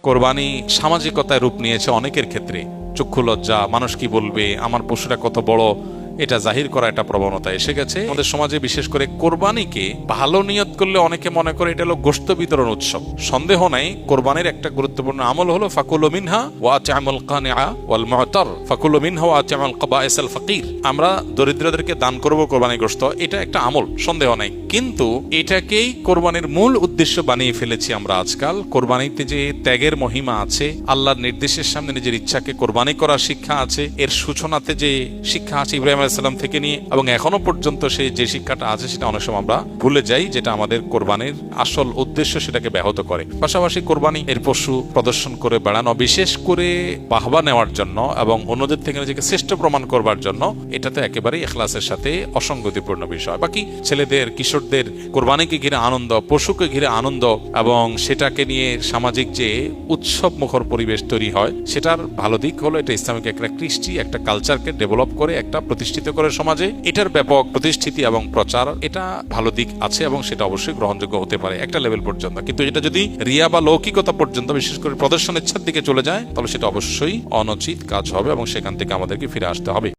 কোরবানি সামাজিকতায় রূপ নিয়েছে অনেকের ক্ষেত্রে। চক্ষু লজ্জা, মানুষ কি বলবে, আমার পশুটা কত বড়, এটা জাহির করা একটা প্রবণতা এসে গেছে আমাদের সমাজে। বিশেষ করে কোরবানিকে ভালো নিয়ত করলে অনেকে মনে করে এটা হলো গোশত বিতরণ উৎসব। সন্দেহ নাই, কোরবানির একটা গুরুত্বপূর্ণ আমল হলো ফাকুলু মিনহা ওয়া আত'আমুল কানিআ ওয়াল মু'তার ফাকুলু মিনহা ওয়া আত'আমুল কাবাইসাল ফাকির। আমরা দরিদ্রদেরকে দান করব কোরবানির গোশত, এটা একটা আমল, সন্দেহ নাই। কিন্তু এটাকেই কোরবানির মূল উদ্দেশ্য বানিয়ে ফেলেছি আমরা আজকাল। কোরবানিতে যে ত্যাগের মহিমা আছে, আল্লাহর নির্দেশের সামনে নিজের ইচ্ছাকে কোরবানি করার শিক্ষা আছে, এর সূচনাতে যে শিক্ষা আছে ইব্রাহিম আলাইহিস সালাম থেকে নিয়ে এবং এখনো পর্যন্ত সেই যে শিক্ষাটা আছে সেটা অনেক সময় আমরা ভুলে যাই, যেটা আমাদের কোরবানির আসল উদ্দেশ্য সেটাকে ব্যাহত করে। পাশাপাশি কোরবানি এর পশু প্রদর্শন করে বেড়ানো, বিশেষ করে বাহবা নেওয়ার জন্য এবং অন্যদের থেকে নিজেকে শ্রেষ্ঠ প্রমাণ করবার জন্য, এটাতে একেবারেই ইখলাসের সাথে অসঙ্গতিপূর্ণ বিষয়। বাকি ছেলেদের, কিশোরদের কোরবানিকে ঘিরে আনন্দ, পশুকে ঘিরে আনন্দ এবং সেটাকে নিয়ে সামাজিক যে উৎসব মুখর পরিবেশ তৈরি হয়, সেটার ভালো দিক হলো এটা ইসলামিক একটা কৃষ্টি, একটা কালচারকে ডেভেলপ করে, একটা প্রতিষ্ঠিত করে সমাজে। এটার ব্যাপক প্রতিষ্ঠিতি এবং প্রচার, এটা ভালো দিক আছে এবং সেটা অবশ্যই গ্রহণযোগ্য হতে পারে একটা লেভেল পর্যন্ত। কিন্তু এটা যদি রিয়া বা লৌকিকতা পর্যন্ত, বিশেষ করে প্রদর্শনের ইচ্ছার দিকে চলে যায়, তাহলে সেটা অবশ্যই অনুচিত কাজ হবে এবং সেখান থেকে আমাদেরকে ফিরে আসতে হবে।